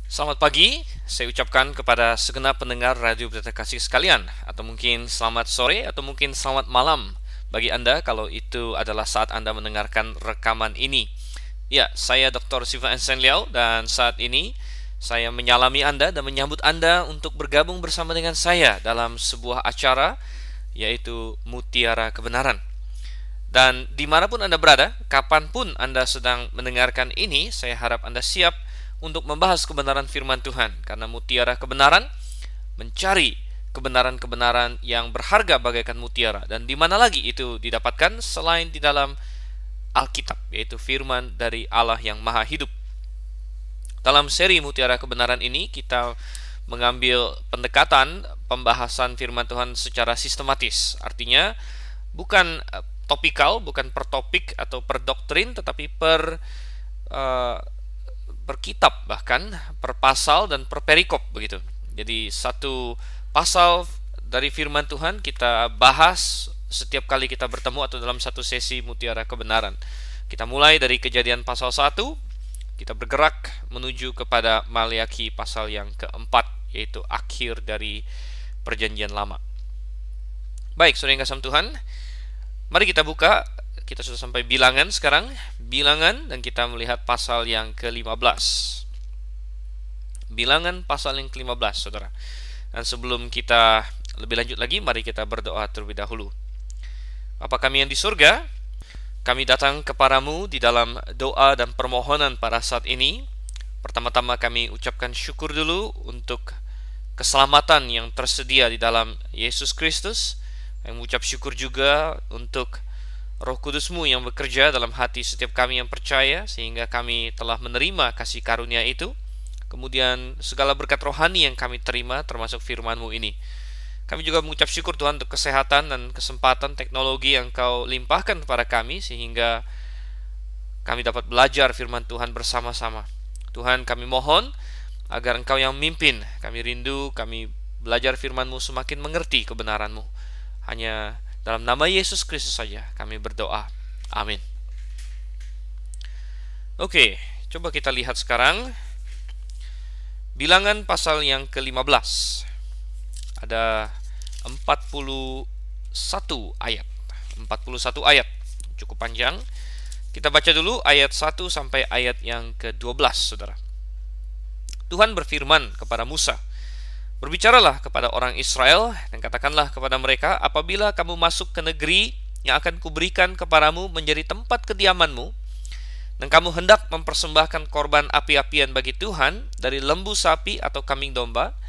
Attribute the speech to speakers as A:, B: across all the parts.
A: Selamat pagi, saya ucapkan kepada segenap pendengar Radio Berita Kasih sekalian, atau mungkin selamat sore, atau mungkin selamat malam bagi Anda kalau itu adalah saat Anda mendengarkan rekaman ini. Ya, saya Dr. Siva Ensen Liao, dan saat ini saya menyalami Anda dan menyambut Anda untuk bergabung bersama dengan saya dalam sebuah acara, yaitu Mutiara Kebenaran. Dan dimanapun Anda berada, kapanpun Anda sedang mendengarkan ini, saya harap Anda siap untuk membahas kebenaran firman Tuhan, karena mutiara kebenaran mencari kebenaran-kebenaran yang berharga bagaikan mutiara, dan di mana lagi itu didapatkan selain di dalam Alkitab, yaitu firman dari Allah yang maha hidup. Dalam seri Mutiara Kebenaran ini kita mengambil pendekatan pembahasan firman Tuhan secara sistematis, artinya bukan topikal, bukan per topik atau per doktrin, tetapi per kitab, bahkan per pasal dan per perikop begitu. Jadi satu pasal dari firman Tuhan kita bahas setiap kali kita bertemu atau dalam satu sesi Mutiara Kebenaran. Kita mulai dari Kejadian pasal 1, kita bergerak menuju kepada Maliaki pasal yang keempat, yaitu akhir dari Perjanjian Lama. Baik, saudara yang kasih Tuhan, mari kita buka. Kita sudah sampai Bilangan sekarang, Bilangan, dan kita melihat pasal yang ke-15. Bilangan pasal yang ke-15, saudara. Dan sebelum kita lebih lanjut lagi, mari kita berdoa terlebih dahulu. Bapa kami yang di surga, kami datang kepadamu di dalam doa dan permohonan pada saat ini. Pertama-tama kami ucapkan syukur dulu untuk keselamatan yang tersedia di dalam Yesus Kristus. Kami mengucap syukur juga untuk Roh Kudus-Mu yang bekerja dalam hati setiap kami yang percaya, sehingga kami telah menerima kasih karunia itu. Kemudian segala berkat rohani yang kami terima, termasuk firman-Mu ini. Kami juga mengucap syukur Tuhan untuk kesehatan dan kesempatan teknologi yang Kau limpahkan kepada kami, sehingga kami dapat belajar firman Tuhan bersama-sama. Tuhan, kami mohon agar Engkau yang memimpin. Kami rindu, kami belajar firman-Mu semakin mengerti kebenaran-Mu. Hanya dalam nama Yesus Kristus saja kami berdoa. Amin. Oke, coba kita lihat sekarang Bilangan pasal yang ke-15. Ada 41 ayat. 41 ayat. Cukup panjang. Kita baca dulu ayat 1 sampai ayat yang ke-12, saudara. Tuhan berfirman kepada Musa, "Berbicaralah kepada orang Israel dan katakanlah kepada mereka, apabila kamu masuk ke negeri yang akan kuberikan kepadamu menjadi tempat kediamanmu, dan kamu hendak mempersembahkan korban api-apian bagi Tuhan dari lembu sapi atau kambing domba,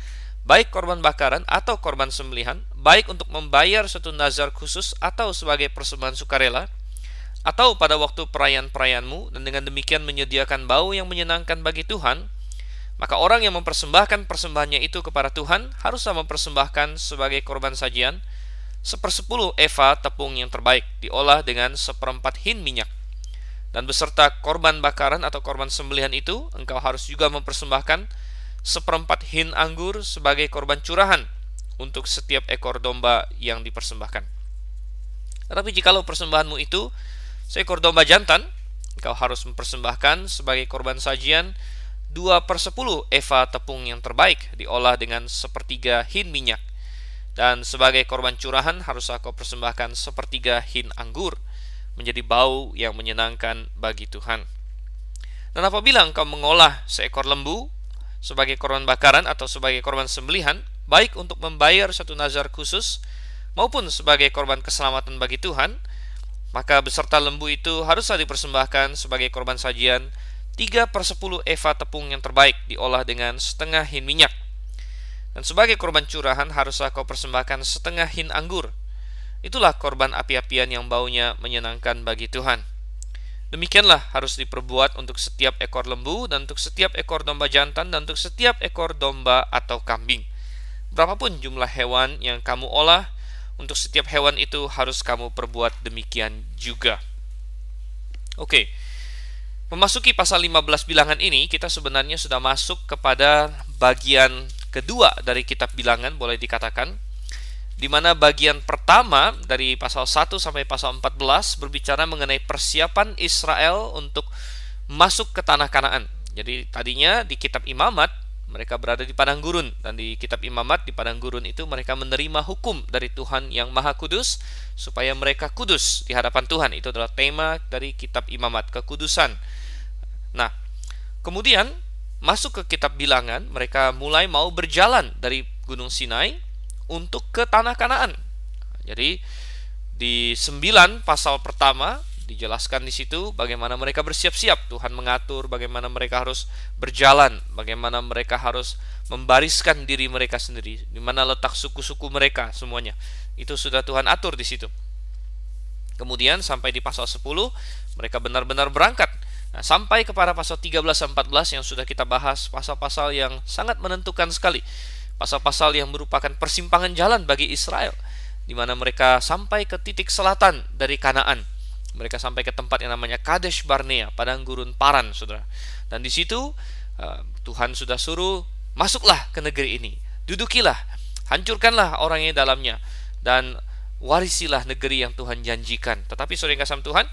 A: baik korban bakaran atau korban sembelihan, baik untuk membayar suatu nazar khusus atau sebagai persembahan sukarela, atau pada waktu perayaan-perayaanmu, dan dengan demikian menyediakan bau yang menyenangkan bagi Tuhan, maka orang yang mempersembahkan persembahannya itu kepada Tuhan haruslah mempersembahkan sebagai korban sajian 1/10 eva tepung yang terbaik, diolah dengan 1/4 hin minyak. Dan beserta korban bakaran atau korban sembelihan itu, engkau harus juga mempersembahkan 1/4 hin anggur sebagai korban curahan untuk setiap ekor domba yang dipersembahkan. Tetapi jikalau persembahanmu itu seekor domba jantan, engkau harus mempersembahkan sebagai korban sajian 2/10 eva tepung yang terbaik, diolah dengan 1/3 hin minyak. Dan sebagai korban curahan haruslah kau persembahkan 1/3 hin anggur, menjadi bau yang menyenangkan bagi Tuhan. Dan apabila engkau mengolah seekor lembu sebagai korban bakaran atau sebagai korban sembelihan, baik untuk membayar satu nazar khusus maupun sebagai korban keselamatan bagi Tuhan, maka beserta lembu itu haruslah dipersembahkan sebagai korban sajian 3/10 eva tepung yang terbaik, diolah dengan 1/2 hin minyak. Dan sebagai korban curahan haruslah kau persembahkan 1/2 hin anggur. Itulah korban api-apian yang baunya menyenangkan bagi Tuhan. Demikianlah harus diperbuat untuk setiap ekor lembu, dan untuk setiap ekor domba jantan, dan untuk setiap ekor domba atau kambing. Berapapun jumlah hewan yang kamu olah, untuk setiap hewan itu harus kamu perbuat demikian juga." Oke. Memasuki pasal 15 Bilangan ini, kita sebenarnya sudah masuk kepada bagian kedua dari kitab Bilangan, boleh dikatakan, di mana bagian pertama dari pasal 1 sampai pasal 14 berbicara mengenai persiapan Israel untuk masuk ke tanah Kanaan. Jadi tadinya di kitab Imamat mereka berada di padang gurun, dan di kitab Imamat di padang gurun itu mereka menerima hukum dari Tuhan yang Maha Kudus supaya mereka kudus di hadapan Tuhan. Itu adalah tema dari kitab Imamat, kekudusan. Nah, kemudian masuk ke kitab Bilangan, mereka mulai mau berjalan dari Gunung Sinai untuk ke tanah Kanaan. Jadi di 9 pasal pertama dijelaskan di situ bagaimana mereka bersiap-siap. Tuhan mengatur bagaimana mereka harus berjalan, bagaimana mereka harus membariskan diri mereka sendiri, di mana letak suku-suku mereka semuanya. Itu sudah Tuhan atur di situ. Kemudian sampai di pasal 10 mereka benar-benar berangkat. Nah, sampai kepada pasal 13-14 yang sudah kita bahas, pasal-pasal yang sangat menentukan sekali. Pasal-pasal yang merupakan persimpangan jalan bagi Israel, di mana mereka sampai ke titik selatan dari Kanaan. Mereka sampai ke tempat yang namanya Kadesh Barnea, padang gurun Paran, saudara. Dan di situ Tuhan sudah suruh, masuklah ke negeri ini, dudukilah, hancurkanlah orang yang dalamnya, dan warisilah negeri yang Tuhan janjikan. Tetapi saudara yang kasih Tuhan,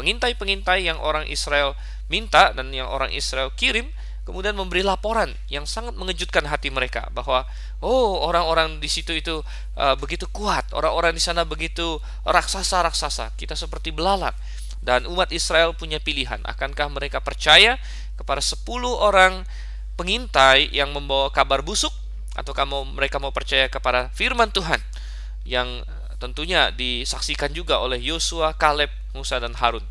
A: pengintai-pengintai yang orang Israel minta dan yang orang Israel kirim kemudian memberi laporan yang sangat mengejutkan hati mereka, bahwa orang-orang di situ itu begitu kuat, orang-orang di sana begitu raksasa-raksasa, kita seperti belalang. Dan umat Israel punya pilihan, akankah mereka percaya kepada 10 orang pengintai yang membawa kabar busuk, ataukah mereka mau percaya kepada firman Tuhan yang tentunya disaksikan juga oleh Yosua, Kaleb, Musa, dan Harun.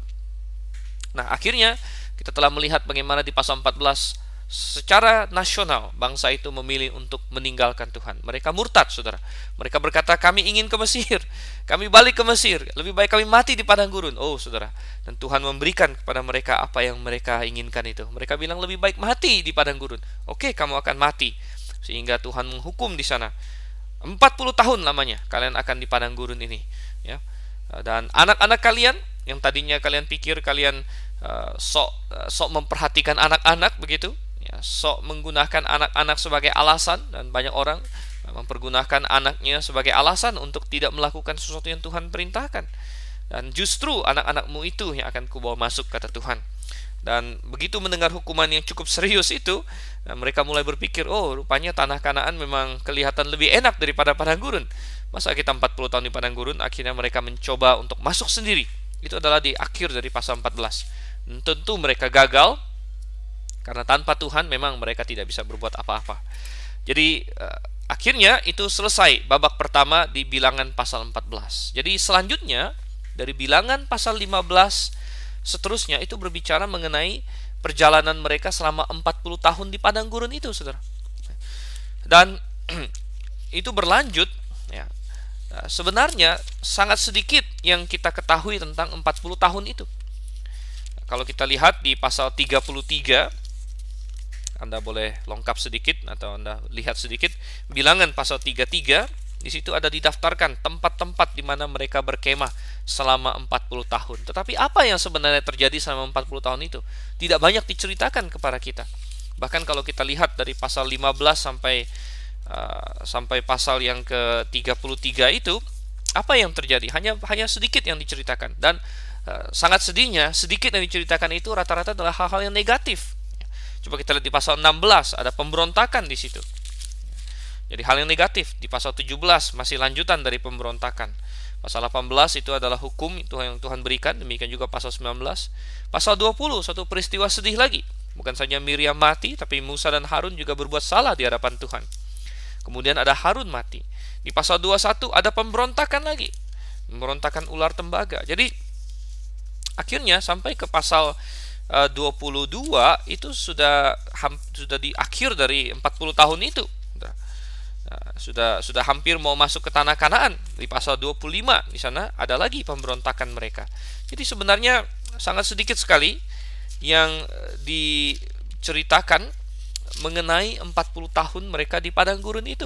A: Nah, akhirnya kita telah melihat bagaimana di pasal 14 secara nasional bangsa itu memilih untuk meninggalkan Tuhan. Mereka murtad, saudara. Mereka berkata, kami ingin ke Mesir, kami balik ke Mesir, lebih baik kami mati di padang gurun. Oh, saudara. Dan Tuhan memberikan kepada mereka apa yang mereka inginkan itu. Mereka bilang lebih baik mati di padang gurun. Oke, kamu akan mati. Sehingga Tuhan menghukum di sana. 40 tahun lamanya kalian akan di padang gurun ini, ya. Dan anak-anak kalian yang tadinya kalian pikir kalian sok memperhatikan anak-anak begitu, ya, sok menggunakan anak-anak sebagai alasan, dan banyak orang mempergunakan anaknya sebagai alasan untuk tidak melakukan sesuatu yang Tuhan perintahkan. Dan justru anak-anakmu itu yang akan kubawa masuk, kata Tuhan. Dan begitu mendengar hukuman yang cukup serius itu, mereka mulai berpikir, rupanya tanah Kanaan memang kelihatan lebih enak daripada padang gurun. Masa kita 40 tahun di padang gurun? Akhirnya mereka mencoba untuk masuk sendiri. Itu adalah di akhir dari pasal 14. Dan tentu mereka gagal, karena tanpa Tuhan memang mereka tidak bisa berbuat apa-apa. Jadi akhirnya itu selesai babak pertama di Bilangan pasal 14. Jadi selanjutnya dari Bilangan pasal 15 seterusnya itu berbicara mengenai perjalanan mereka selama 40 tahun di padang gurun itu, saudara. Dan itu berlanjut, ya. Sebenarnya sangat sedikit yang kita ketahui tentang 40 tahun itu. Kalau kita lihat di pasal 33, Anda boleh lengkap sedikit atau Anda lihat sedikit Bilangan pasal 33. Di situ ada didaftarkan tempat-tempat di mana mereka berkemah selama 40 tahun. Tetapi apa yang sebenarnya terjadi selama 40 tahun itu tidak banyak diceritakan kepada kita. Bahkan kalau kita lihat dari pasal 15 sampai pasal yang ke-33 itu, apa yang terjadi? Hanya sedikit yang diceritakan. Dan sangat sedihnya, sedikit yang diceritakan itu rata-rata adalah hal-hal yang negatif. Coba kita lihat di pasal 16, ada pemberontakan di situ. Jadi hal yang negatif. Di pasal 17 masih lanjutan dari pemberontakan. Pasal 18 itu adalah hukum itu yang Tuhan berikan. Demikian juga pasal 19. Pasal 20, satu peristiwa sedih lagi. Bukan saja Miriam mati, tapi Musa dan Harun juga berbuat salah di hadapan Tuhan. Kemudian ada Harun mati. Di pasal 21 ada pemberontakan lagi. Pemberontakan ular tembaga. Jadi akhirnya sampai ke pasal 22 itu sudah di akhir dari 40 tahun itu. Sudah hampir mau masuk ke tanah Kanaan. Di pasal 25 di sana ada lagi pemberontakan mereka. Jadi sebenarnya sangat sedikit sekali yang diceritakan mengenai 40 tahun mereka di padang gurun itu.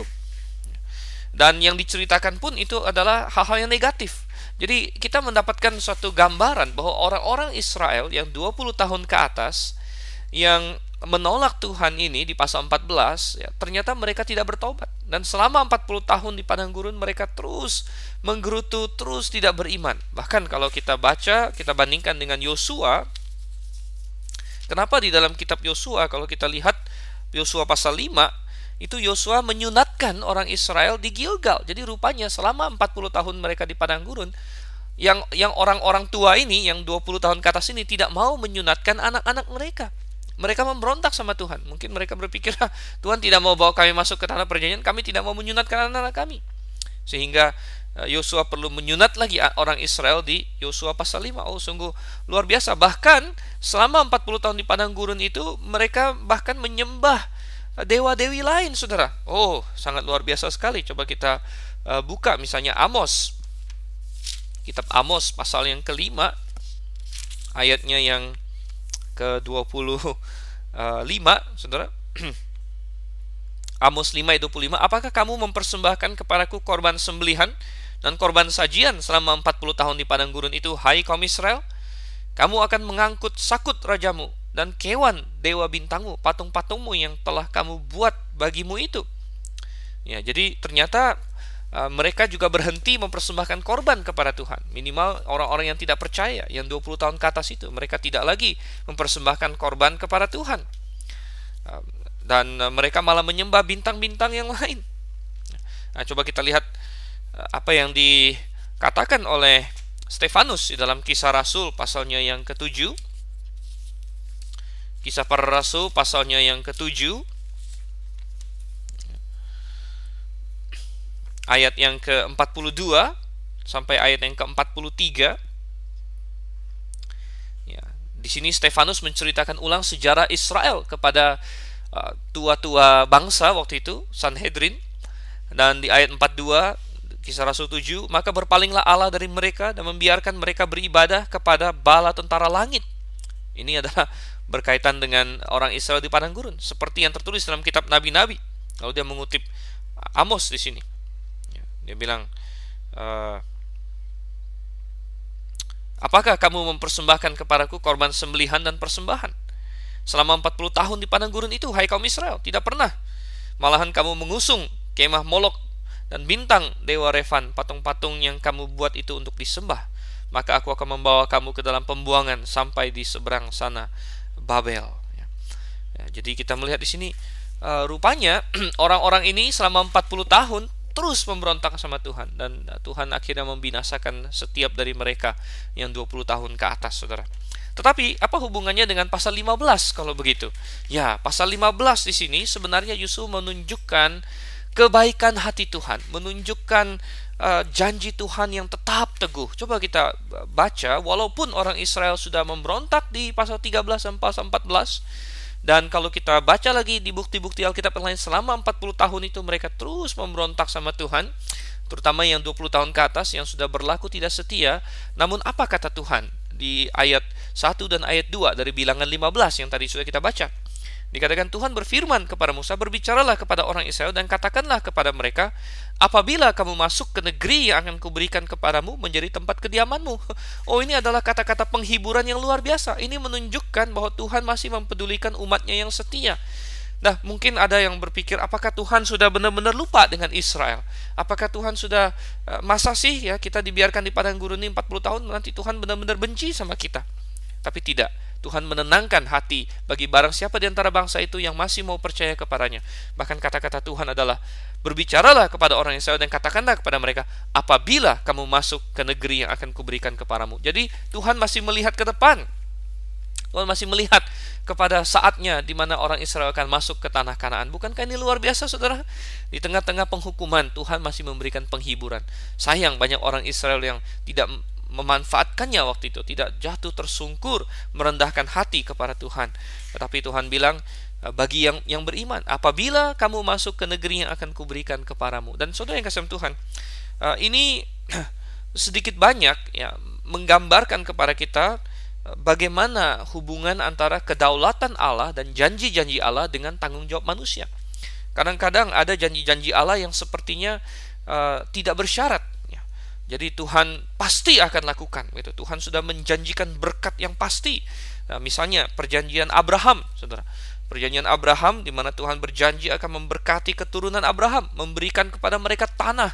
A: Dan yang diceritakan pun itu adalah hal-hal yang negatif. Jadi kita mendapatkan suatu gambaran bahwa orang-orang Israel yang 20 tahun ke atas yang menolak Tuhan ini di pasal 14, ya, ternyata mereka tidak bertobat. Dan selama 40 tahun di padang gurun mereka terus menggerutu, terus tidak beriman. Bahkan kalau kita baca, kita bandingkan dengan Yosua. Kenapa di dalam kitab Yosua kalau kita lihat Yosua pasal 5, itu Yosua menyunatkan orang Israel di Gilgal. Jadi rupanya selama 40 tahun mereka di padang gurun, yang orang-orang tua ini, yang 20 tahun ke atas ini tidak mau menyunatkan anak-anak mereka. Mereka memberontak sama Tuhan. Mungkin mereka berpikir, Tuhan tidak mau bawa kami masuk ke tanah perjanjian, kami tidak mau menyunatkan anak-anak kami. Sehingga Yosua perlu menyunat lagi orang Israel di Yosua pasal 5. Oh, sungguh luar biasa. Bahkan selama 40 tahun di padang gurun itu, mereka bahkan menyembah dewa-dewi lain, saudara. Oh, sangat luar biasa sekali. Coba kita buka misalnya Amos. Kitab Amos pasal yang ke-5, ayatnya yang ke-25, saudara. Amos 5 ayat 25, apakah kamu mempersembahkan kepadaku korban sembelihan dan korban sajian selama 40 tahun di padang gurun itu, hai kaum Israel? Kamu akan mengangkut sakut rajamu dan kewan dewa bintangmu, patung-patungmu yang telah kamu buat bagimu itu. Ya, jadi ternyata mereka juga berhenti mempersembahkan korban kepada Tuhan. Minimal orang-orang yang tidak percaya, yang 20 tahun ke atas itu, mereka tidak lagi mempersembahkan korban kepada Tuhan. Dan mereka malah menyembah bintang-bintang yang lain. Nah, coba kita lihat apa yang dikatakan oleh Stefanus di dalam Kisah Rasul pasalnya yang ke-7. Kisah Para Rasul pasalnya yang ke-7, ayat yang ke-42 sampai ayat yang ke-43. Ya, di sini Stefanus menceritakan ulang sejarah Israel kepada tua-tua bangsa waktu itu, Sanhedrin. Dan di ayat 42 Kisah Rasul 7, maka berpalinglah Allah dari mereka dan membiarkan mereka beribadah kepada bala tentara langit. Ini adalah berkaitan dengan orang Israel di padang gurun, seperti yang tertulis dalam kitab Nabi-Nabi. Lalu dia mengutip Amos di sini. Dia bilang, apakah kamu mempersembahkan kepadaku korban sembelihan dan persembahan selama 40 tahun di padang gurun itu, hai kaum Israel? Tidak pernah. Malahan kamu mengusung kemah Molok dan bintang dewa Refan, patung-patung yang kamu buat itu untuk disembah. Maka aku akan membawa kamu ke dalam pembuangan sampai di seberang sana Babel. Jadi kita melihat di sini rupanya orang-orang ini selama 40 tahun terus memberontak sama Tuhan, dan Tuhan akhirnya membinasakan setiap dari mereka yang 20 tahun ke atas, saudara. Tetapi apa hubungannya dengan pasal 15 kalau begitu? Ya, pasal 15 di sini sebenarnya justru menunjukkan kebaikan hati Tuhan, menunjukkan janji Tuhan yang tetap teguh. Coba kita baca, walaupun orang Israel sudah memberontak di pasal 13 sampai pasal 14, dan kalau kita baca lagi di bukti-bukti Alkitab yang lain, selama 40 tahun itu mereka terus memberontak sama Tuhan, terutama yang 20 tahun ke atas yang sudah berlaku tidak setia. Namun apa kata Tuhan di ayat 1 dan ayat 2 dari Bilangan 15 yang tadi sudah kita baca? Dikatakan Tuhan berfirman kepada Musa, berbicaralah kepada orang Israel dan katakanlah kepada mereka, apabila kamu masuk ke negeri yang akan kuberikan kepadamu menjadi tempat kediamanmu. Oh, ini adalah kata-kata penghiburan yang luar biasa. Ini menunjukkan bahwa Tuhan masih mempedulikan umatnya yang setia. Nah, mungkin ada yang berpikir, apakah Tuhan sudah benar-benar lupa dengan Israel? Apakah Tuhan sudah, masa sih ya kita dibiarkan di padang gurun ini 40 tahun, nanti Tuhan benar-benar benci sama kita? Tapi tidak. Tuhan menenangkan hati bagi barang siapa di antara bangsa itu yang masih mau percaya kepadanya. Bahkan kata-kata Tuhan adalah, berbicaralah kepada orang Israel dan katakanlah kepada mereka, apabila kamu masuk ke negeri yang akan kuberikan kepadamu. Jadi Tuhan masih melihat ke depan. Tuhan masih melihat kepada saatnya di mana orang Israel akan masuk ke tanah Kanaan. Bukankah ini luar biasa, saudara? Di tengah-tengah penghukuman, Tuhan masih memberikan penghiburan. Sayang banyak orang Israel yang tidak memanfaatkannya waktu itu, tidak jatuh tersungkur, merendahkan hati kepada Tuhan. Tetapi Tuhan bilang, bagi yang beriman, apabila kamu masuk ke negeri yang akan kuberikan kepadamu. Dan saudara yang kasih Tuhan, ini sedikit banyak ya menggambarkan kepada kita bagaimana hubungan antara kedaulatan Allah dan janji-janji Allah dengan tanggung jawab manusia. Kadang-kadang ada janji-janji Allah yang sepertinya tidak bersyarat. Jadi Tuhan pasti akan lakukan. Tuhan sudah menjanjikan berkat yang pasti. Nah, misalnya perjanjian Abraham, saudara. Perjanjian Abraham di mana Tuhan berjanji akan memberkati keturunan Abraham, memberikan kepada mereka tanah.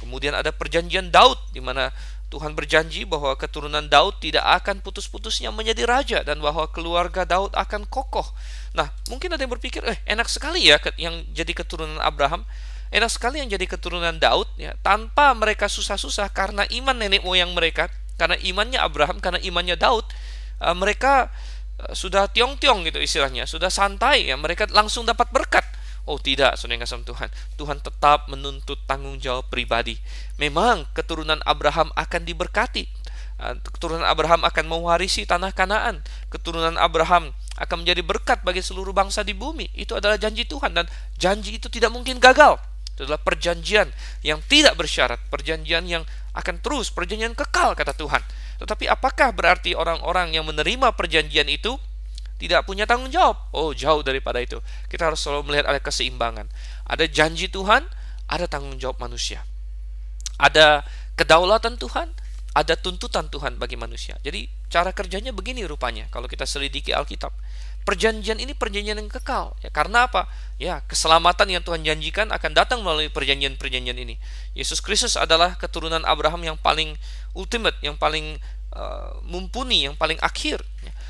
A: Kemudian ada perjanjian Daud di mana Tuhan berjanji bahwa keturunan Daud tidak akan putus-putusnya menjadi raja dan bahwa keluarga Daud akan kokoh. Nah, mungkin ada yang berpikir, enak sekali ya yang jadi keturunan Abraham, enak sekali yang jadi keturunan Daud ya, tanpa mereka susah-susah karena iman nenek moyang mereka, karena imannya Abraham, karena imannya Daud, mereka sudah tiong-tiong gitu istilahnya, sudah santai ya, mereka langsung dapat berkat. Oh tidak, saudara yang kasih Tuhan. Tuhan tetap menuntut tanggung jawab pribadi. Memang keturunan Abraham akan diberkati. Keturunan Abraham akan mewarisi tanah Kanaan. Keturunan Abraham akan menjadi berkat bagi seluruh bangsa di bumi. Itu adalah janji Tuhan, dan janji itu tidak mungkin gagal. Itu adalah perjanjian yang tidak bersyarat, perjanjian yang akan terus, perjanjian kekal kata Tuhan. Tetapi apakah berarti orang-orang yang menerima perjanjian itu tidak punya tanggung jawab? Oh, jauh daripada itu. Kita harus selalu melihat ada keseimbangan. Ada janji Tuhan, ada tanggung jawab manusia. Ada kedaulatan Tuhan, ada tuntutan Tuhan bagi manusia. Jadi cara kerjanya begini rupanya kalau kita selidiki Alkitab. Perjanjian ini perjanjian yang kekal. Ya, karena apa? Ya, keselamatan yang Tuhan janjikan akan datang melalui perjanjian-perjanjian ini. Yesus Kristus adalah keturunan Abraham yang paling ultimate, yang paling mumpuni, yang paling akhir.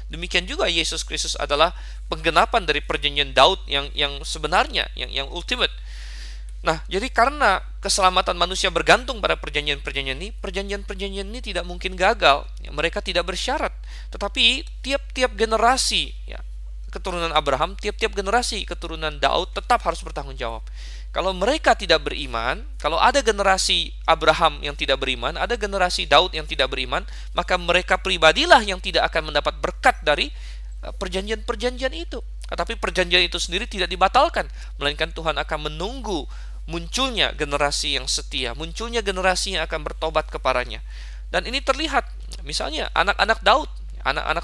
A: Demikian juga Yesus Kristus adalah penggenapan dari perjanjian Daud yang sebenarnya, yang ultimate. Nah, jadi karena keselamatan manusia bergantung pada perjanjian-perjanjian ini, perjanjian-perjanjian ini tidak mungkin gagal. Mereka tidak bersyarat. Tetapi tiap-tiap generasi ya, keturunan Abraham, tiap-tiap generasi keturunan Daud tetap harus bertanggung jawab. Kalau mereka tidak beriman, kalau ada generasi Abraham yang tidak beriman, ada generasi Daud yang tidak beriman, maka mereka pribadilah yang tidak akan mendapat berkat dari perjanjian-perjanjian itu. Tetapi perjanjian itu sendiri tidak dibatalkan, melainkan Tuhan akan menunggu munculnya generasi yang setia, munculnya generasi yang akan bertobat kepadanya. Dan ini terlihat, misalnya anak-anak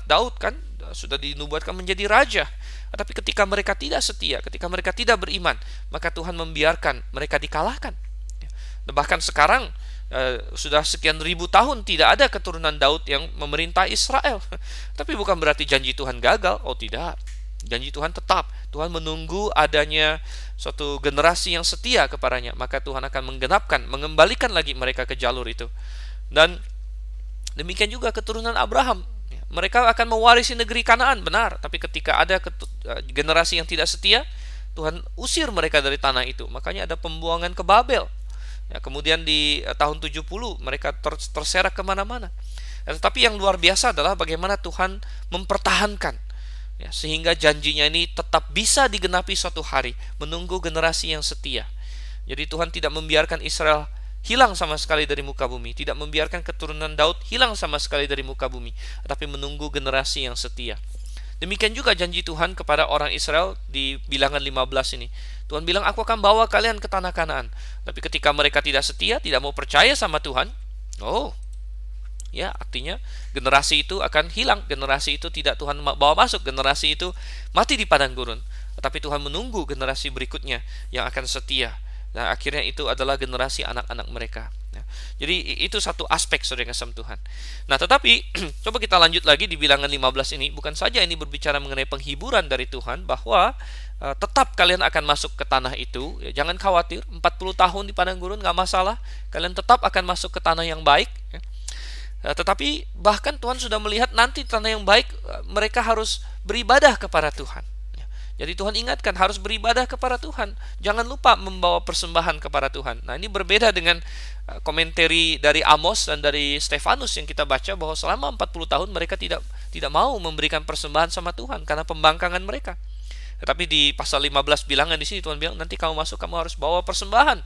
A: Daud kan sudah dinubuatkan menjadi raja. Tapi ketika mereka tidak setia, ketika mereka tidak beriman, maka Tuhan membiarkan mereka dikalahkan. Bahkan sekarang sudah sekian ribu tahun tidak ada keturunan Daud yang memerintah Israel. Tapi bukan berarti janji Tuhan gagal. Oh tidak, janji Tuhan tetap. Tuhan menunggu adanya suatu generasi yang setia kepadanya, maka Tuhan akan menggenapkan, mengembalikan lagi mereka ke jalur itu. Dan demikian juga keturunan Abraham. Mereka akan mewarisi negeri Kanaan, benar. Tapi ketika ada generasi yang tidak setia, Tuhan usir mereka dari tanah itu. Makanya ada pembuangan ke Babel. Ya, kemudian di tahun 70 mereka terserak kemana-mana. Tetapi yang luar biasa adalah bagaimana Tuhan mempertahankan ya, sehingga janjinya ini tetap bisa digenapi suatu hari, menunggu generasi yang setia. Jadi Tuhan tidak membiarkan Israel hilang sama sekali dari muka bumi, tidak membiarkan keturunan Daud hilang sama sekali dari muka bumi, tapi menunggu generasi yang setia. Demikian juga janji Tuhan kepada orang Israel di Bilangan 15 ini. Tuhan bilang, aku akan bawa kalian ke tanah Kanaan. Tapi ketika mereka tidak setia, tidak mau percaya sama Tuhan, ya artinya generasi itu akan hilang, generasi itu tidak Tuhan bawa masuk, generasi itu mati di padang gurun. Tetapi Tuhan menunggu generasi berikutnya yang akan setia. Nah, akhirnya itu adalah generasi anak-anak mereka. Nah, jadi itu satu aspek saudara kasih Tuhan. Nah, tetapi coba kita lanjut lagi di Bilangan 15 ini. Bukan saja ini berbicara mengenai penghiburan dari Tuhan bahwa tetap kalian akan masuk ke tanah itu. Ya, jangan khawatir, 40 tahun di padang gurun nggak masalah. Kalian tetap akan masuk ke tanah yang baik. Ya. Tetapi bahkan Tuhan sudah melihat nanti tanah yang baik, mereka harus beribadah kepada Tuhan. Jadi Tuhan ingatkan harus beribadah kepada Tuhan. Jangan lupa membawa persembahan kepada Tuhan. Nah, ini berbeda dengan komentari dari Amos dan dari Stefanus yang kita baca bahwa selama 40 tahun mereka tidak mau memberikan persembahan sama Tuhan karena pembangkangan mereka. Tetapi di pasal 15 Bilangan di sini Tuhan bilang nanti kamu masuk, kamu harus bawa persembahan.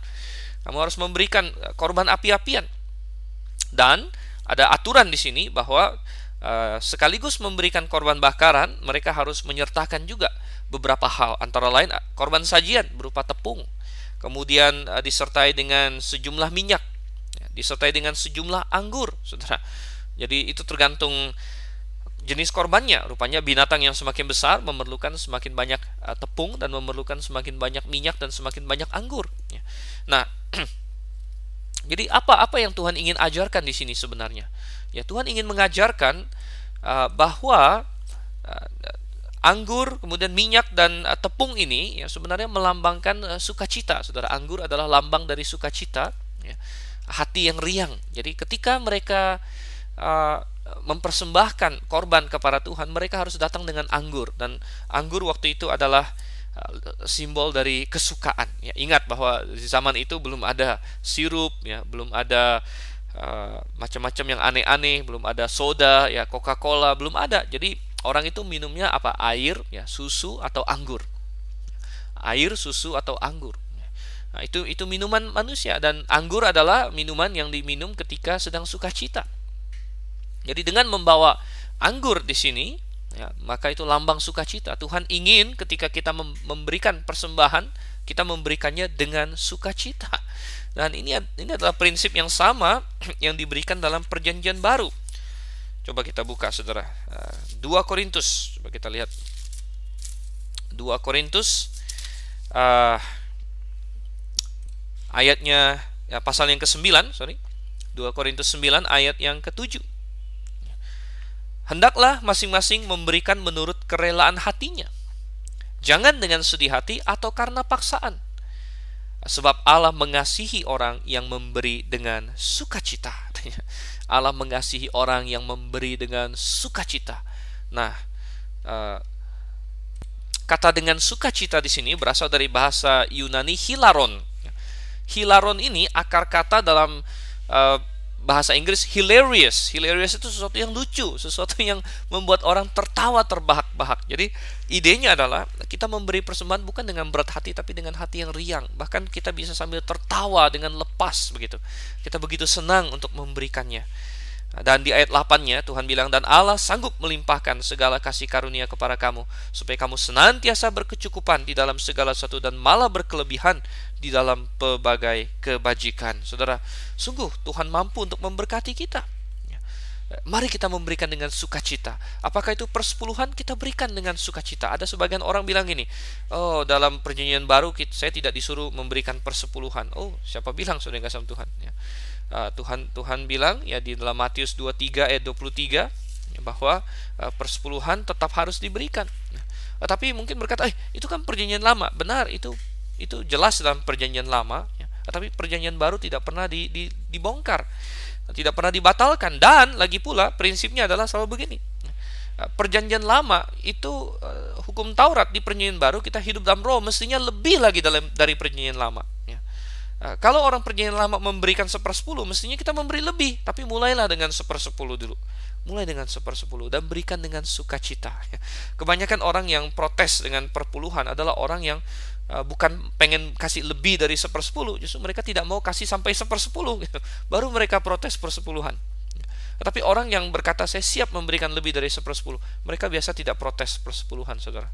A: Kamu harus memberikan korban api-apian. Dan ada aturan di sini bahwa sekaligus memberikan korban bakaran, mereka harus menyertakan juga beberapa hal, antara lain korban sajian berupa tepung, kemudian disertai dengan sejumlah minyak, disertai dengan sejumlah anggur, saudara. Jadi itu tergantung jenis korbannya. Rupanya binatang yang semakin besar memerlukan semakin banyak tepung dan memerlukan semakin banyak minyak dan semakin banyak anggur. Nah, jadi apa yang Tuhan ingin ajarkan di sini sebenarnya? Ya, Tuhan ingin mengajarkan bahwa anggur, kemudian minyak dan tepung ini ya sebenarnya melambangkan sukacita. Saudara, anggur adalah lambang dari sukacita, ya, hati yang riang. Jadi ketika mereka mempersembahkan korban kepada Tuhan, mereka harus datang dengan anggur, dan anggur waktu itu adalah simbol dari kesukaan. Ya, ingat bahwa di zaman itu belum ada sirup, ya, belum ada macam-macam yang aneh-aneh, belum ada soda, ya, Coca-Cola belum ada. Jadi orang itu minumnya apa? Air, ya, susu atau anggur. Air, susu atau anggur. Nah, itu minuman manusia, dan anggur adalah minuman yang diminum ketika sedang sukacita. Jadi dengan membawa anggur di sini, ya, maka itu lambang sukacita. Tuhan ingin ketika kita memberikan persembahan, kita memberikannya dengan sukacita. Dan ini adalah prinsip yang sama yang diberikan dalam Perjanjian Baru. Coba kita buka, saudara, 2 Korintus. Coba kita lihat 2 Korintus ayatnya, ya, pasal yang ke-9, 2 Korintus 9 ayat yang ke-7. Hendaklah masing-masing memberikan menurut kerelaan hatinya, jangan dengan sedih hati atau karena paksaan, sebab Allah mengasihi orang yang memberi dengan sukacita. Allah mengasihi orang yang memberi dengan sukacita. Nah, kata dengan sukacita di sini berasal dari bahasa Yunani hilaron. Hilaron ini akar kata dalam bahasa Inggris hilarious. Hilarious itu sesuatu yang lucu, sesuatu yang membuat orang tertawa terbahak-bahak. Jadi idenya adalah kita memberi persembahan bukan dengan berat hati, tapi dengan hati yang riang. Bahkan kita bisa sambil tertawa dengan lepas begitu. Kita begitu senang untuk memberikannya. Dan di ayat 8-nya Tuhan bilang, dan Allah sanggup melimpahkan segala kasih karunia kepada kamu, supaya kamu senantiasa berkecukupan di dalam segala sesuatu, dan malah berkelebihan di dalam pelbagai kebajikan. Saudara, sungguh Tuhan mampu untuk memberkati kita. Mari kita memberikan dengan sukacita. Apakah itu persepuluhan? Kita berikan dengan sukacita. Ada sebagian orang bilang gini, oh, dalam Perjanjian Baru saya tidak disuruh memberikan persepuluhan. Oh, siapa bilang saudara enggak sama Tuhan? Ya. Tuhan bilang, ya, di dalam Matius 23 ayat 23, ya, bahwa persepuluhan tetap harus diberikan. Tapi mungkin berkata, itu kan Perjanjian Lama. Benar, itu jelas dalam Perjanjian Lama, ya. Tapi Perjanjian Baru tidak pernah dibongkar, tidak pernah dibatalkan. Dan lagi pula prinsipnya adalah selalu begini. Perjanjian Lama itu hukum Taurat, di Perjanjian Baru kita hidup dalam roh, mestinya lebih lagi dari Perjanjian Lama, ya. Kalau orang Perjanjian Lama memberikan 1/10, mestinya kita memberi lebih. Tapi mulailah dengan 1/10 dulu. Mulai dengan 1/10 dan berikan dengan sukacita. Kebanyakan orang yang protes dengan perpuluhan adalah orang yang bukan pengen kasih lebih dari 1/10, justru mereka tidak mau kasih sampai 1/10 gitu. Baru mereka protes persepuluhan. Tetapi orang yang berkata saya siap memberikan lebih dari 1/10, mereka biasa tidak protes persepuluhan, saudara.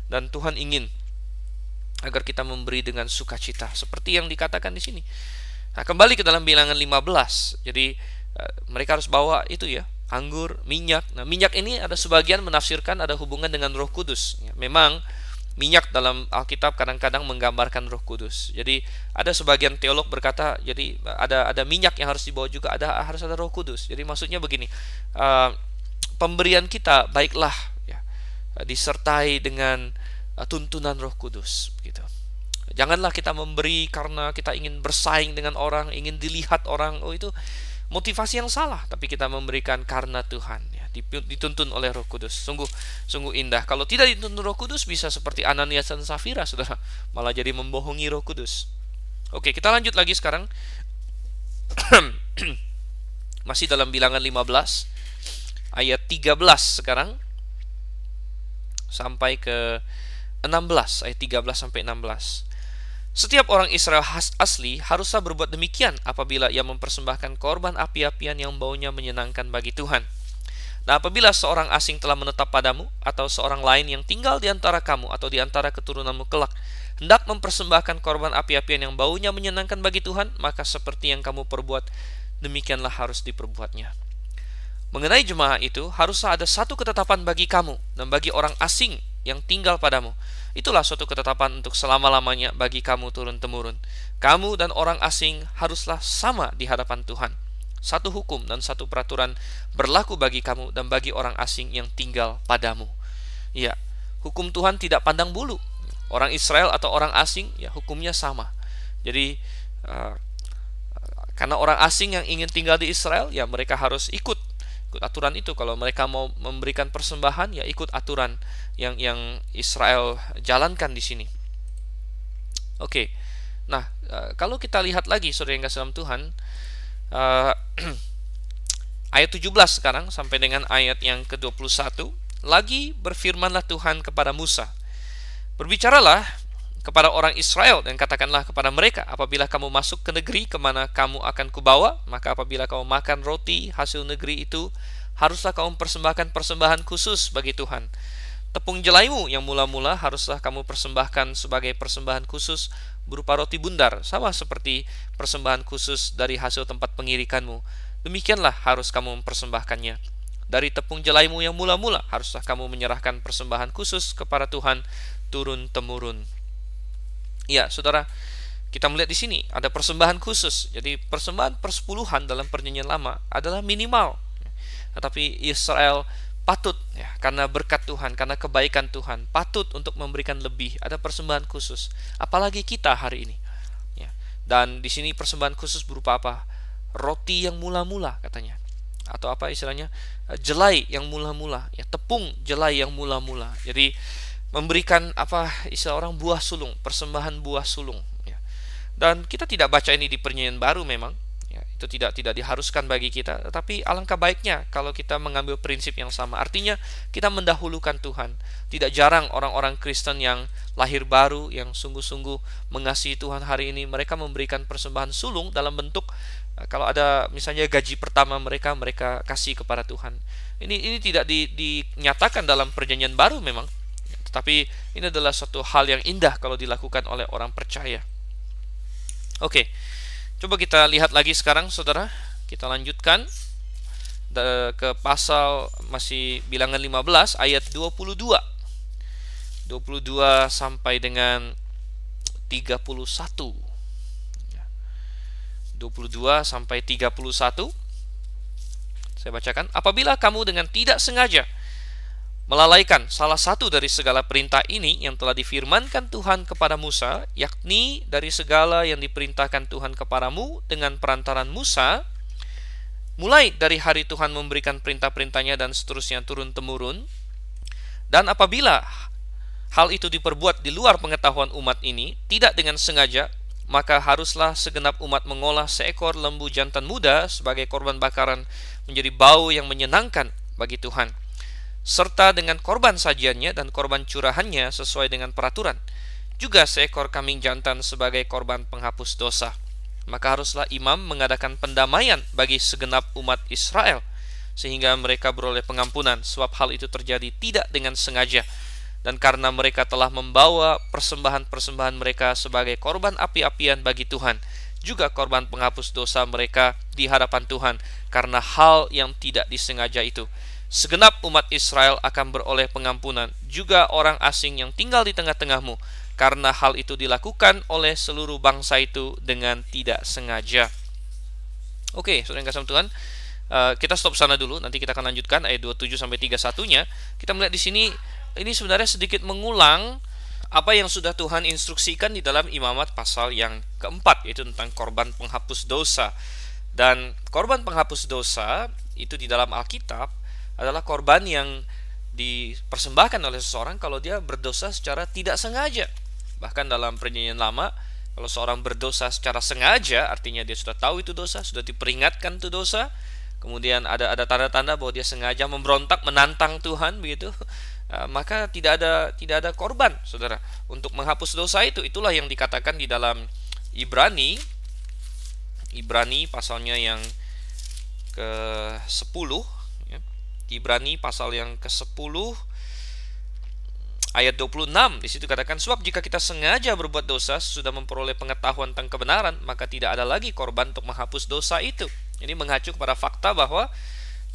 A: Dan Tuhan ingin agar kita memberi dengan sukacita, seperti yang dikatakan di sini. Nah, kembali ke dalam Bilangan 15. Jadi mereka harus bawa itu, ya, anggur, minyak. Nah, minyak ini ada sebagian menafsirkan ada hubungan dengan Roh Kudus. Ya, memang minyak dalam Alkitab kadang-kadang menggambarkan Roh Kudus. Jadi ada sebagian teolog berkata, jadi ada minyak yang harus dibawa juga, harus ada Roh Kudus. Jadi maksudnya begini, pemberian kita baiklah, ya, disertai dengan tuntunan Roh Kudus, gitu. Janganlah kita memberi karena kita ingin bersaing dengan orang, ingin dilihat orang. Oh, itu motivasi yang salah. Tapi kita memberikan karena Tuhan, ya, dituntun oleh Roh Kudus. Sungguh indah. Kalau tidak dituntun Roh Kudus, bisa seperti Ananias dan Safira, saudara, malah jadi membohongi Roh Kudus. Oke, kita lanjut lagi sekarang. Masih dalam Bilangan 15 ayat 13 sekarang sampai ke 16, ayat 13 sampai 16. Setiap orang Israel asli haruslah berbuat demikian apabila ia mempersembahkan korban api-apian yang baunya menyenangkan bagi Tuhan. Nah, apabila seorang asing telah menetap padamu, atau seorang lain yang tinggal di antara kamu atau di antara keturunanmu kelak hendak mempersembahkan korban api-apian yang baunya menyenangkan bagi Tuhan, maka seperti yang kamu perbuat, demikianlah harus diperbuatnya. Mengenai jemaah itu, haruslah ada satu ketetapan bagi kamu dan bagi orang asing yang tinggal padamu. Itulah suatu ketetapan untuk selama-lamanya bagi kamu turun-temurun. Kamu dan orang asing haruslah sama di hadapan Tuhan. Satu hukum dan satu peraturan berlaku bagi kamu dan bagi orang asing yang tinggal padamu. Ya, hukum Tuhan tidak pandang bulu. Orang Israel atau orang asing, ya, hukumnya sama. Jadi karena orang asing yang ingin tinggal di Israel, ya, mereka harus ikut ikut aturan itu. Kalau mereka mau memberikan persembahan, ya ikut aturan yang Israel jalankan di sini. Oke. Nah, kalau kita lihat lagi saudara yang kasih dalam Tuhan, ayat 17 sekarang sampai dengan ayat yang ke-21, lagi berfirmanlah Tuhan kepada Musa, berbicaralah kepada orang Israel dan katakanlah kepada mereka, apabila kamu masuk ke negeri kemana kamu akan kubawa, maka apabila kamu makan roti hasil negeri itu, haruslah kamu persembahkan persembahan khusus bagi Tuhan. Tepung jelaimu yang mula-mula haruslah kamu persembahkan sebagai persembahan khusus berupa roti bundar, sama seperti persembahan khusus dari hasil tempat pengirikanmu. Demikianlah harus kamu mempersembahkannya. Dari tepung jelaimu yang mula-mula haruslah kamu menyerahkan persembahan khusus kepada Tuhan turun-temurun. Ya, saudara, kita melihat di sini ada persembahan khusus. Jadi persembahan persepuluhan dalam perjanjian lama adalah minimal. Tetapi Israel patut, ya, karena berkat Tuhan, karena kebaikan Tuhan, patut untuk memberikan lebih. Ada persembahan khusus. Apalagi kita hari ini. Ya. Dan di sini persembahan khusus berupa apa? Roti yang mula-mula katanya. Atau apa istilahnya? Jelai yang mula-mula. Ya, tepung jelai yang mula-mula. Jadi memberikan apa istilah orang, buah sulung, persembahan buah sulung, ya. Dan kita tidak baca ini di perjanjian baru memang, ya, itu tidak diharuskan bagi kita, tetapi alangkah baiknya kalau kita mengambil prinsip yang sama. Artinya kita mendahulukan Tuhan. Tidak jarang orang-orang Kristen yang lahir baru, yang sungguh-sungguh mengasihi Tuhan hari ini, mereka memberikan persembahan sulung dalam bentuk kalau ada misalnya gaji pertama mereka kasih kepada Tuhan. Ini tidak dinyatakan dalam perjanjian baru memang. Tapi ini adalah suatu hal yang indah kalau dilakukan oleh orang percaya. Oke, coba kita lihat lagi sekarang saudara. Kita lanjutkan ke pasal masih bilangan 15 ayat 22 sampai dengan 31. 22 sampai 31. Saya bacakan. Apabila kamu dengan tidak sengaja melalaikan salah satu dari segala perintah ini yang telah difirmankan Tuhan kepada Musa, yakni dari segala yang diperintahkan Tuhan kepadamu dengan perantaran Musa, mulai dari hari Tuhan memberikan perintah-perintahnya dan seterusnya turun-temurun, dan apabila hal itu diperbuat di luar pengetahuan umat ini, tidak dengan sengaja, maka haruslah segenap umat mengolah seekor lembu jantan muda sebagai korban bakaran menjadi bau yang menyenangkan bagi Tuhan, serta dengan korban sajiannya dan korban curahannya sesuai dengan peraturan. Juga seekor kambing jantan sebagai korban penghapus dosa. Maka haruslah imam mengadakan pendamaian bagi segenap umat Israel, sehingga mereka beroleh pengampunan, sebab hal itu terjadi tidak dengan sengaja. Dan karena mereka telah membawa persembahan-persembahan mereka sebagai korban api-apian bagi Tuhan, juga korban penghapus dosa mereka di hadapan Tuhan, karena hal yang tidak disengaja itu, segenap umat Israel akan beroleh pengampunan, juga orang asing yang tinggal di tengah-tengahmu, karena hal itu dilakukan oleh seluruh bangsa itu dengan tidak sengaja. Oke, saudara yang kasih Tuhan, kita stop sana dulu. Nanti kita akan lanjutkan ayat 27 sampai 31-nya. Kita melihat di sini, ini sebenarnya sedikit mengulang apa yang sudah Tuhan instruksikan di dalam Imamat pasal yang keempat, yaitu tentang korban penghapus dosa. Dan korban penghapus dosa itu di dalam Alkitab adalah korban yang dipersembahkan oleh seseorang kalau dia berdosa secara tidak sengaja. Bahkan dalam perjanjian lama, kalau seorang berdosa secara sengaja, artinya dia sudah tahu itu dosa, sudah diperingatkan itu dosa, kemudian ada tanda-tanda bahwa dia sengaja memberontak, menantang Tuhan, begitu, maka tidak ada korban, saudara, untuk menghapus dosa itu. Itulah yang dikatakan di dalam Ibrani pasalnya yang ke-10, ya. Ibrani pasal yang ke-10 ayat 26, di situ katakan, sebab jika kita sengaja berbuat dosa sudah memperoleh pengetahuan tentang kebenaran, maka tidak ada lagi korban untuk menghapus dosa itu. Ini mengacu kepada fakta bahwa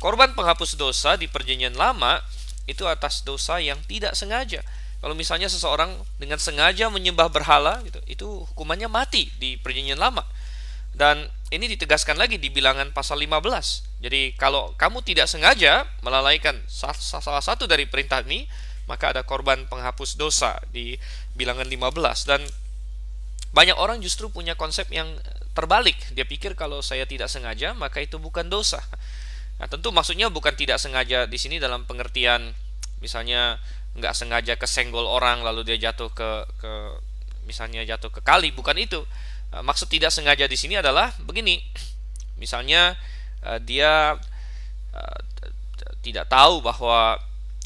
A: korban penghapus dosa di perjanjian lama itu atas dosa yang tidak sengaja. Kalau misalnya seseorang dengan sengaja menyembah berhala, itu hukumannya mati di perjanjian lama. Dan ini ditegaskan lagi di Bilangan pasal 15. Jadi kalau kamu tidak sengaja melalaikan salah satu dari perintah ini, maka ada korban penghapus dosa di Bilangan 15. Dan banyak orang justru punya konsep yang terbalik. Dia pikir kalau saya tidak sengaja, maka itu bukan dosa. Nah, tentu maksudnya bukan tidak sengaja di sini dalam pengertian misalnya nggak sengaja kesenggol orang lalu dia jatuh ke misalnya jatuh ke kali, bukan itu. Maksud tidak sengaja di sini adalah begini. Misalnya dia tidak tahu bahwa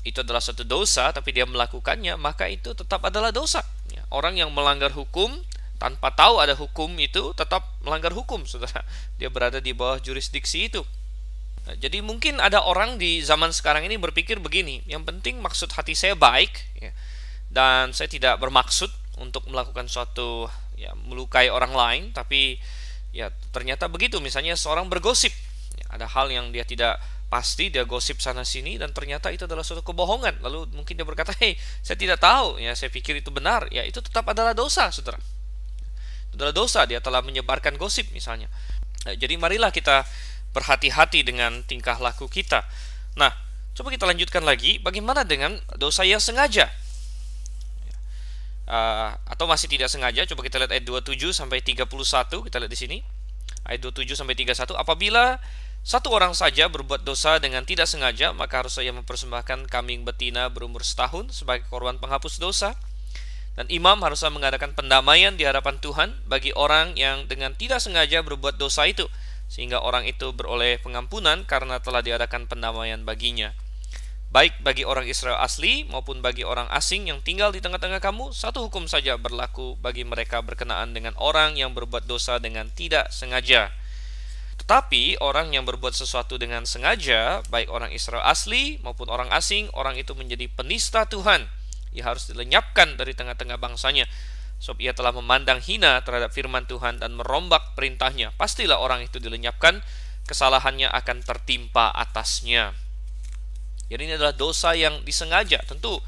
A: itu adalah suatu dosa, tapi dia melakukannya, maka itu tetap adalah dosa. Ya, orang yang melanggar hukum tanpa tahu ada hukum itu tetap melanggar hukum, saudara. Dia berada di bawah jurisdiksi itu. Nah, jadi mungkin ada orang di zaman sekarang ini berpikir begini, yang penting maksud hati saya baik, ya, dan saya tidak bermaksud untuk melakukan suatu ya melukai orang lain, tapi ya ternyata begitu. Misalnya seorang bergosip, ya, ada hal yang dia tidak pasti, dia gosip sana sini dan ternyata itu adalah suatu kebohongan. Lalu mungkin dia berkata, "Hei, saya tidak tahu, ya saya pikir itu benar." Ya, itu tetap adalah dosa, saudara. Itu adalah dosa, dia telah menyebarkan gosip misalnya. Nah, jadi marilah kita berhati-hati dengan tingkah laku kita. Nah, coba kita lanjutkan lagi, bagaimana dengan dosa yang sengaja? Atau masih tidak sengaja? Coba kita lihat ayat 27 sampai 31, kita lihat di sini. Ayat 27 sampai 31, apabila satu orang saja berbuat dosa dengan tidak sengaja, maka harus ia mempersembahkan kambing betina berumur setahun sebagai korban penghapus dosa. Dan imam haruslah mengadakan pendamaian di hadapan Tuhan bagi orang yang dengan tidak sengaja berbuat dosa itu, sehingga orang itu beroleh pengampunan karena telah diadakan pendamaian baginya. Baik bagi orang Israel asli maupun bagi orang asing yang tinggal di tengah-tengah kamu, satu hukum saja berlaku bagi mereka berkenaan dengan orang yang berbuat dosa dengan tidak sengaja. Tetapi orang yang berbuat sesuatu dengan sengaja, baik orang Israel asli maupun orang asing, orang itu menjadi penista Tuhan. Ia harus dilenyapkan dari tengah-tengah bangsanya, sebab ia telah memandang hina terhadap firman Tuhan dan merombak perintahnya. Pastilah orang itu dilenyapkan, kesalahannya akan tertimpa atasnya. Jadi ini adalah dosa yang disengaja. Tentu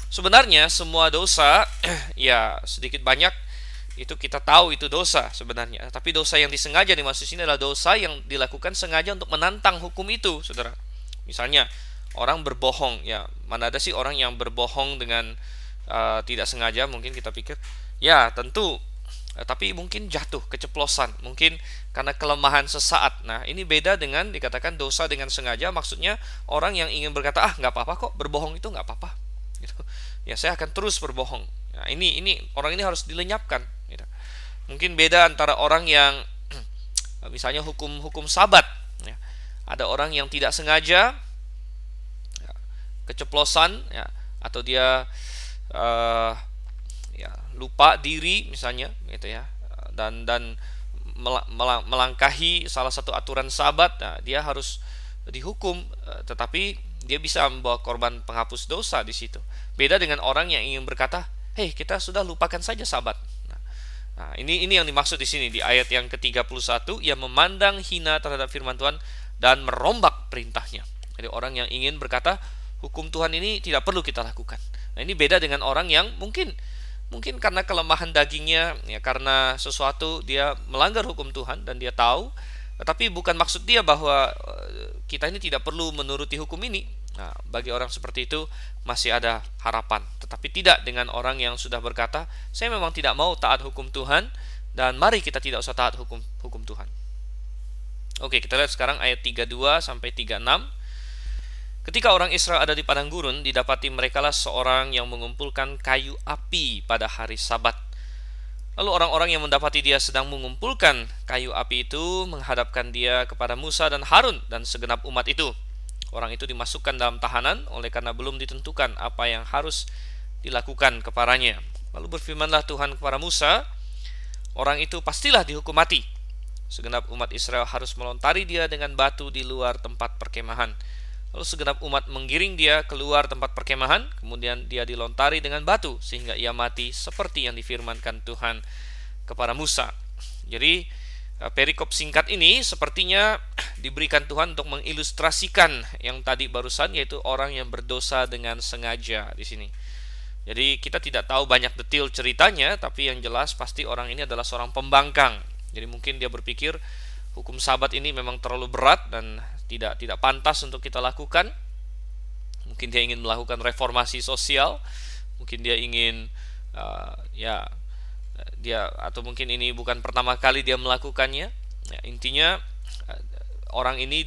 A: sebenarnya semua dosa ya sedikit banyak itu kita tahu itu dosa sebenarnya. Tapi dosa yang disengaja dimaksud sini adalah dosa yang dilakukan sengaja untuk menantang hukum itu, saudara. Misalnya orang berbohong, ya mana ada sih orang yang berbohong dengan tidak sengaja? Mungkin kita pikir ya tentu, tapi mungkin jatuh keceplosan, mungkin karena kelemahan sesaat. Nah, ini beda dengan dikatakan dosa dengan sengaja. Maksudnya orang yang ingin berkata, nggak apa-apa kok, berbohong itu nggak apa-apa gitu. Ya saya akan terus berbohong. Nah, ini orang ini harus dilenyapkan gitu. Mungkin beda antara orang yang misalnya hukum Sabat, ya. Ada orang yang tidak sengaja ya, keceplosan ya, atau dia ya lupa diri misalnya gitu ya, dan melangkahi salah satu aturan Sabat. Nah, dia harus dihukum, tetapi dia bisa membawa korban penghapus dosa di situ. Beda dengan orang yang ingin berkata, "Hei, kita sudah lupakan saja Sabat." Nah, ini yang dimaksud di sini di ayat yang ke-31, ia memandang hina terhadap firman Tuhan dan merombak perintahnya. Jadi orang yang ingin berkata, hukum Tuhan ini tidak perlu kita lakukan. Nah, ini beda dengan orang yang mungkin karena kelemahan dagingnya, ya karena sesuatu dia melanggar hukum Tuhan dan dia tahu, tetapi bukan maksud dia bahwa kita ini tidak perlu menuruti hukum ini. Nah, bagi orang seperti itu masih ada harapan. Tetapi tidak dengan orang yang sudah berkata, saya memang tidak mau taat hukum Tuhan, dan mari kita tidak usah taat hukum Tuhan. Oke, kita lihat sekarang ayat 32 sampai 36. Ketika orang Israel ada di padang gurun, didapati merekalah seorang yang mengumpulkan kayu api pada hari Sabat. Lalu orang-orang yang mendapati dia sedang mengumpulkan kayu api itu menghadapkan dia kepada Musa dan Harun dan segenap umat itu. Orang itu dimasukkan dalam tahanan oleh karena belum ditentukan apa yang harus dilakukan kepadanya. Lalu berfirmanlah Tuhan kepada Musa, orang itu pastilah dihukum mati. Segenap umat Israel harus melontari dia dengan batu di luar tempat perkemahan. Lalu segenap umat menggiring dia keluar tempat perkemahan, kemudian dia dilontari dengan batu sehingga ia mati seperti yang difirmankan Tuhan kepada Musa. Jadi perikop singkat ini sepertinya diberikan Tuhan untuk mengilustrasikan yang tadi barusan, yaitu orang yang berdosa dengan sengaja di sini. Jadi kita tidak tahu banyak detail ceritanya, tapi yang jelas pasti orang ini adalah seorang pembangkang. Jadi mungkin dia berpikir hukum Sabat ini memang terlalu berat dan tidak pantas untuk kita lakukan. Mungkin dia ingin melakukan reformasi sosial, mungkin dia ingin atau mungkin ini bukan pertama kali dia melakukannya. Ya, intinya orang ini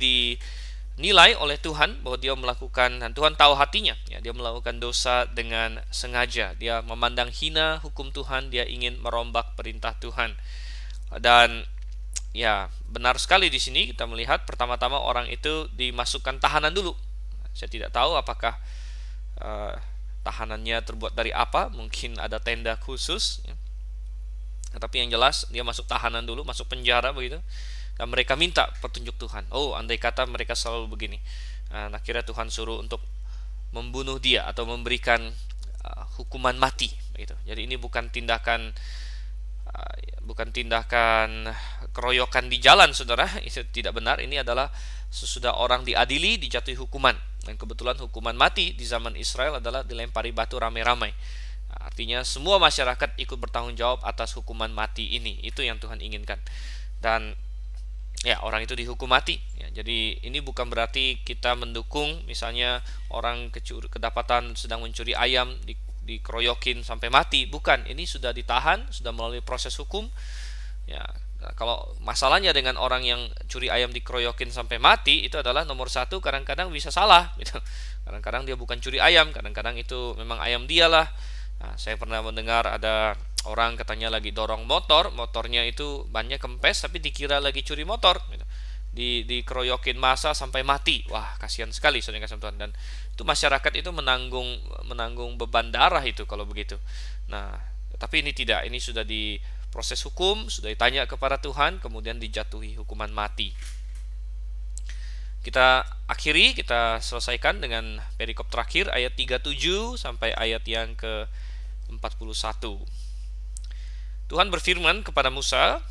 A: nilai oleh Tuhan bahwa dia melakukan, dan Tuhan tahu hatinya, ya, dia melakukan dosa dengan sengaja. Dia memandang hina hukum Tuhan, dia ingin merombak perintah Tuhan. Dan ya, benar sekali di sini kita melihat pertama-tama orang itu dimasukkan tahanan dulu. Saya tidak tahu apakah tahanannya terbuat dari apa, mungkin ada tenda khusus, ya. Tapi yang jelas dia masuk tahanan dulu, masuk penjara begitu. Dan mereka minta petunjuk Tuhan. Oh, andai kata mereka selalu begini. Nah, akhirnya Tuhan suruh untuk membunuh dia atau memberikan hukuman mati begitu. Jadi ini bukan tindakan keroyokan di jalan, saudara. Itu tidak benar. Ini adalah sesudah orang diadili, dijatuhi hukuman. Dan kebetulan hukuman mati di zaman Israel adalah dilempari batu ramai-ramai. Artinya semua masyarakat ikut bertanggung jawab atas hukuman mati ini. Itu yang Tuhan inginkan. Dan ya, orang itu dihukum mati, ya. Jadi ini bukan berarti kita mendukung misalnya orang kedapatan sedang mencuri ayam dikeroyokin sampai mati. Bukan, ini sudah ditahan, sudah melalui proses hukum, ya. Kalau masalahnya dengan orang yang curi ayam dikeroyokin sampai mati, itu adalah nomor satu, kadang-kadang bisa salah gitu. Kadang-kadang dia bukan curi ayam, kadang-kadang itu memang ayam dialah. Nah, saya pernah mendengar ada orang katanya lagi dorong motornya itu bannya kempes, tapi dikira lagi curi motor gitu. Dikeroyokin massa sampai mati. Wah, kasihan sekali, saudara kasih Tuhan. Dan itu masyarakat itu menanggung beban darah itu kalau begitu. Nah, tapi ini tidak, ini sudah di proses hukum, sudah ditanya kepada Tuhan, kemudian dijatuhi hukuman mati. Kita akhiri, kita selesaikan dengan perikop terakhir ayat 37 sampai ayat yang ke-41. Tuhan berfirman kepada Musa,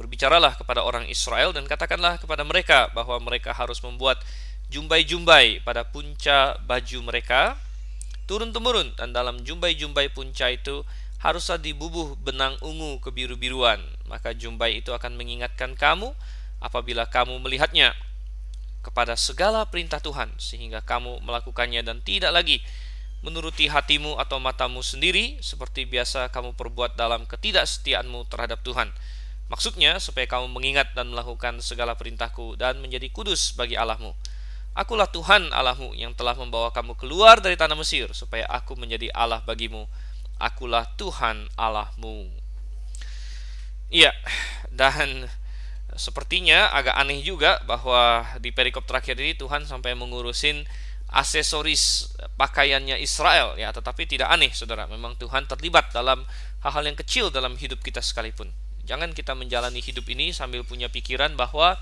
A: berbicaralah kepada orang Israel dan katakanlah kepada mereka bahwa mereka harus membuat jumbai-jumbai pada punca baju mereka turun-temurun, dan dalam jumbai-jumbai punca itu haruslah dibubuh benang ungu kebiru-biruan. Maka jumbai itu akan mengingatkan kamu apabila kamu melihatnya kepada segala perintah Tuhan, sehingga kamu melakukannya dan tidak lagi menuruti hatimu atau matamu sendiri seperti biasa kamu perbuat dalam ketidaksetiaanmu terhadap Tuhan. Maksudnya supaya kamu mengingat dan melakukan segala perintahku dan menjadi kudus bagi Allahmu. Akulah Tuhan Allahmu yang telah membawa kamu keluar dari tanah Mesir, supaya aku menjadi Allah bagimu. Akulah Tuhan Allahmu. Iya, dan sepertinya agak aneh juga bahwa di perikop terakhir ini Tuhan sampai mengurusin aksesoris pakaiannya Israel, ya. Tetapi tidak aneh, saudara. Memang Tuhan terlibat dalam hal-hal yang kecil dalam hidup kita sekalipun. Jangan kita menjalani hidup ini sambil punya pikiran bahwa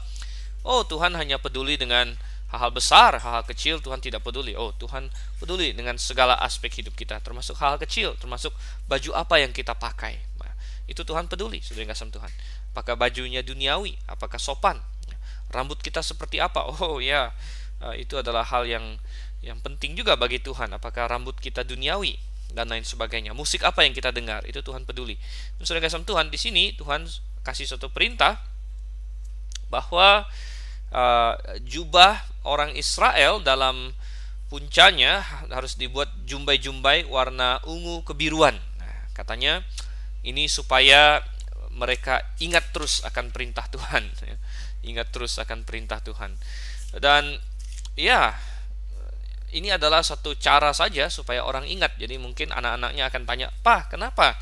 A: oh, Tuhan hanya peduli dengan hal-hal besar, hal-hal kecil Tuhan tidak peduli. Oh, Tuhan peduli dengan segala aspek hidup kita, termasuk hal kecil, termasuk baju apa yang kita pakai. Nah, itu Tuhan peduli, saudara yang kasih Tuhan. Apakah bajunya duniawi, apakah sopan, rambut kita seperti apa? Oh ya, itu adalah hal yang penting juga bagi Tuhan. Apakah rambut kita duniawi dan lain sebagainya. Musik apa yang kita dengar, itu Tuhan peduli. Dan saudara kasih Tuhan, di sini Tuhan kasih suatu perintah bahwa jubah orang Israel dalam puncanya harus dibuat jumbai-jumbai warna ungu kebiruan. Nah, katanya ini supaya mereka ingat terus akan perintah Tuhan, ingat terus akan perintah Tuhan. Dan ya, ini adalah satu cara saja supaya orang ingat. Jadi mungkin anak-anaknya akan tanya, "Pak, kenapa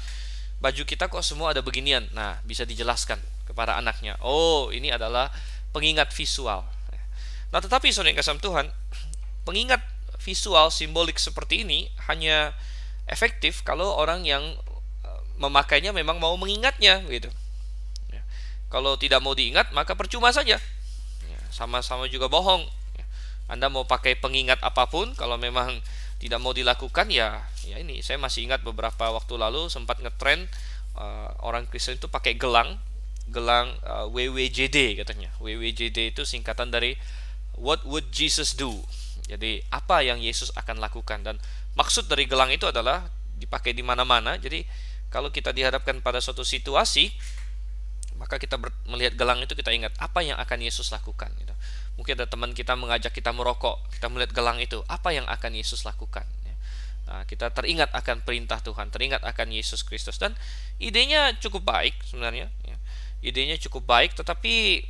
A: baju kita kok semua ada beginian?" Nah, bisa dijelaskan kepada anaknya. Oh, ini adalah pengingat visual. Nah, tetapi saudara yang kasih Tuhan, pengingat visual simbolik seperti ini hanya efektif kalau orang yang memakainya memang mau mengingatnya, gitu. Kalau tidak mau diingat, maka percuma saja. Sama-sama juga bohong. Anda mau pakai pengingat apapun, kalau memang tidak mau dilakukan, ya ini saya masih ingat beberapa waktu lalu sempat ngetren orang Kristen itu pakai gelang WWJD katanya. WWJD itu singkatan dari What would Jesus do? Jadi apa yang Yesus akan lakukan, dan maksud dari gelang itu adalah dipakai di mana-mana. Jadi kalau kita dihadapkan pada suatu situasi, maka kita melihat gelang itu, kita ingat apa yang akan Yesus lakukan, gitu. Mungkin ada teman kita mengajak kita merokok, kita melihat gelang itu, apa yang akan Yesus lakukan. Nah, kita teringat akan perintah Tuhan, teringat akan Yesus Kristus. Dan idenya cukup baik sebenarnya, idenya cukup baik, tetapi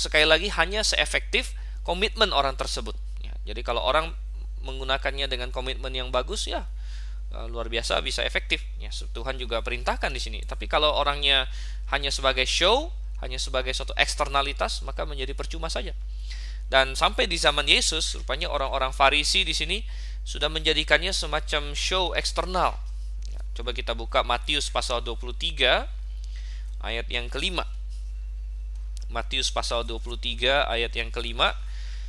A: sekali lagi hanya seefektif komitmen orang tersebut. Ya, jadi kalau orang menggunakannya dengan komitmen yang bagus, ya luar biasa, bisa efektif. Ya, Tuhan juga perintahkan di sini. Tapi kalau orangnya hanya sebagai show, hanya sebagai suatu eksternalitas, maka menjadi percuma saja. Dan sampai di zaman Yesus, rupanya orang-orang Farisi di sini sudah menjadikannya semacam show eksternal. Ya, coba kita buka Matius pasal 23 ayat yang kelima. Matius pasal 23 ayat yang kelima.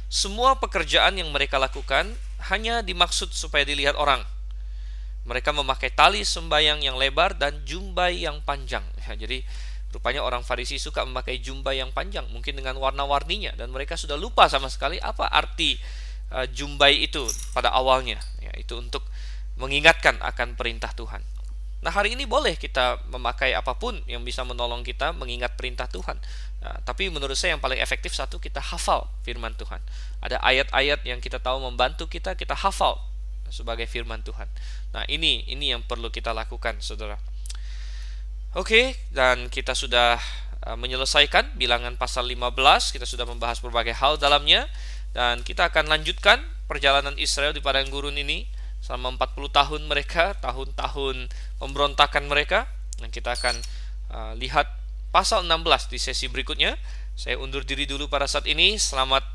A: Semua pekerjaan yang mereka lakukan hanya dimaksud supaya dilihat orang. Mereka memakai tali sembayang yang lebar dan jumbai yang panjang. Ya, jadi rupanya orang Farisi suka memakai jumbai yang panjang, mungkin dengan warna-warninya, dan mereka sudah lupa sama sekali apa arti jumbai itu pada awalnya. Ya, itu untuk mengingatkan akan perintah Tuhan. Nah, hari ini boleh kita memakai apapun yang bisa menolong kita mengingat perintah Tuhan. Nah, tapi menurut saya yang paling efektif, satu, kita hafal firman Tuhan. Ada ayat-ayat yang kita tahu membantu kita hafal sebagai firman Tuhan. Nah, ini yang perlu kita lakukan, saudara. Oke, dan kita sudah menyelesaikan Bilangan pasal 15. Kita sudah membahas berbagai hal dalamnya, dan kita akan lanjutkan perjalanan Israel di padang gurun ini selama 40 tahun mereka, tahun-tahun pemberontakan mereka. Dan kita akan lihat pasal 16 di sesi berikutnya. Saya undur diri dulu pada saat ini. Selamat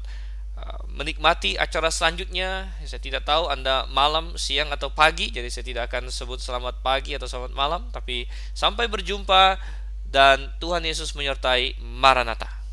A: menikmati acara selanjutnya. Saya tidak tahu Anda malam, siang, atau pagi, jadi saya tidak akan sebut selamat pagi atau selamat malam. Tapi sampai berjumpa, dan Tuhan Yesus menyertai. Maranatha.